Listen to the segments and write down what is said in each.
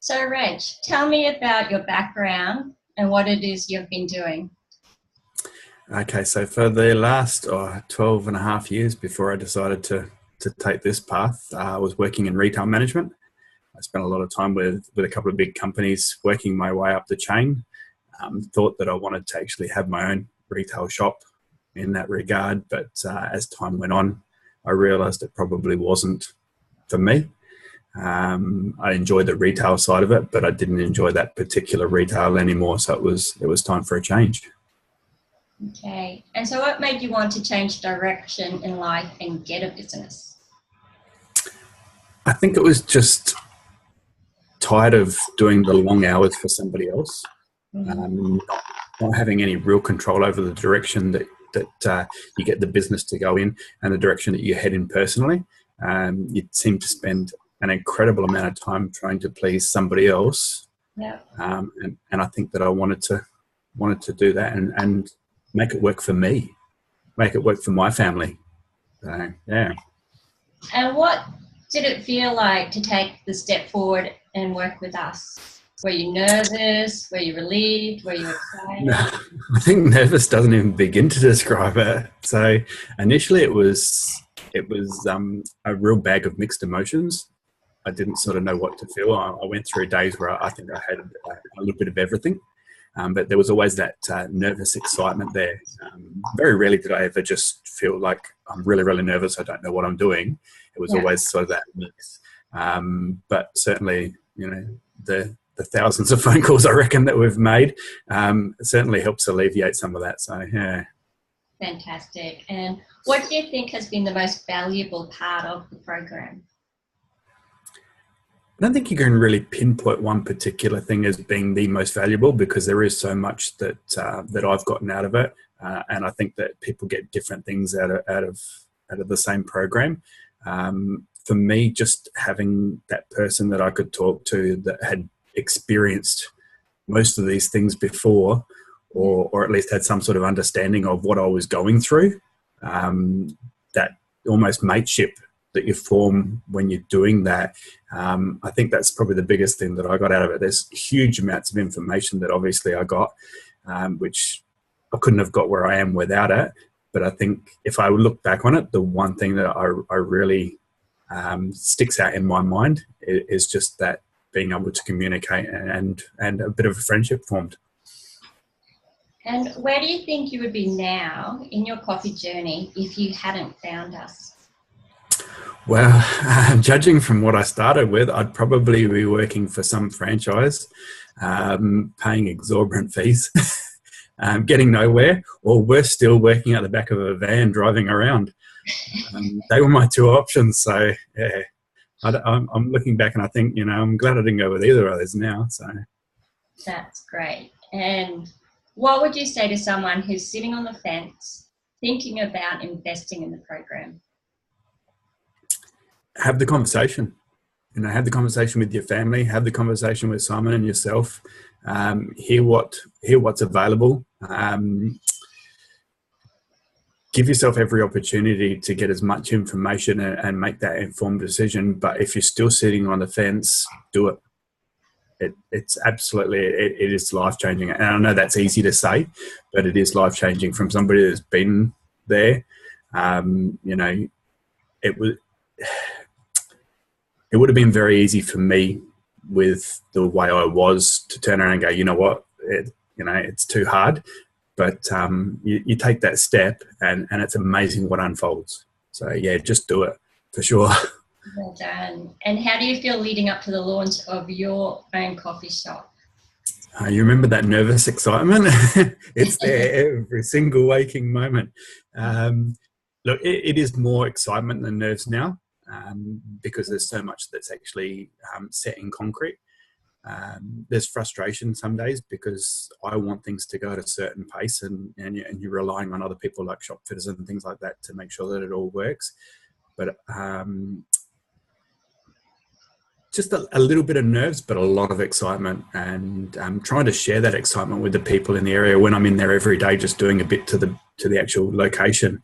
So, Reg, tell me about your background and what it is you've been doing. Okay, so for the last 12 and a half years before I decided to take this path, I was working in retail management. I spent a lot of time with a couple of big companies working my way up the chain. Thought that I wanted to actually have my own retail shop in that regard, but as time went on, I realised it probably wasn't for me. I enjoyed the retail side of it, but I didn't enjoy that particular retail anymore, so it was time for a change. Okay. And so what made you want to change direction in life and get a business? I think it was just tired of doing the long hours for somebody else, not having any real control over the direction that you get the business to go in and the direction that you head in personally. You seem to spend an incredible amount of time trying to please somebody else. Yeah. And I think that I wanted to do that and make it work for me, make it work for my family. So, yeah. And what did it feel like to take the step forward and work with us? Were you nervous? Were you relieved? Were you excited? No, I think nervous doesn't even begin to describe it. So initially it was a real bag of mixed emotions. I didn't sort of know what to feel. I went through days where I think I had a little bit of everything. But there was always that nervous excitement there. Very rarely did I ever just feel like I'm really, really nervous. I don't know what I'm doing. It was always sort of that mix. But certainly, the thousands of phone calls I reckon that we've made certainly helps alleviate some of that. So, yeah. Fantastic. And what do you think has been the most valuable part of the program? I don't think you can really pinpoint one particular thing as being the most valuable, because there is so much that I've gotten out of it, and I think that people get different things out of the same program. For me, just having that person that I could talk to that had experienced most of these things before, or at least had some sort of understanding of what I was going through, that almost mateship that you form when you're doing that. I think that's probably the biggest thing that I got out of it. There's huge amounts of information that obviously I got, which I couldn't have got where I am without it. But I think if I look back on it, the one thing that I really sticks out in my mind is just that being able to communicate and a bit of a friendship formed. And where do you think you would be now in your coffee journey if you hadn't found us? Well, judging from what I started with, I'd probably be working for some franchise, paying exorbitant fees, getting nowhere, or worse still, working at the back of a van driving around. They were my two options. So, yeah, I'm looking back and I think, I'm glad I didn't go with either of those now. So that's great. And what would you say to someone who's sitting on the fence thinking about investing in the program? Have the conversation. Have the conversation with your family. Have the conversation with Simon and yourself. Hear what's available. Give yourself every opportunity to get as much information and make that informed decision. But if you're still sitting on the fence, do it. It's absolutely, it is life-changing. And I know that's easy to say, but it is life-changing from somebody that's been there. It would have been very easy for me with the way I was to turn around and go, you know what, it's too hard. But you take that step and it's amazing what unfolds. So, yeah, just do it for sure. Well done. And how do you feel leading up to the launch of your own coffee shop? You remember that nervous excitement? It's there every single waking moment. Look, it is more excitement than nerves now. Because there's so much that's actually set in concrete. There's frustration some days because I want things to go at a certain pace and you're relying on other people like shop fitters and things like that to make sure that it all works. But just a little bit of nerves, but a lot of excitement, and trying to share that excitement with the people in the area when I'm in there every day, just doing a bit to the actual location,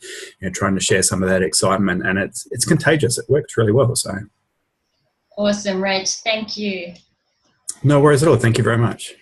trying to share some of that excitement, and it's contagious. It works really well. So Awesome, Rach. Thank you. No worries at all. Thank you very much.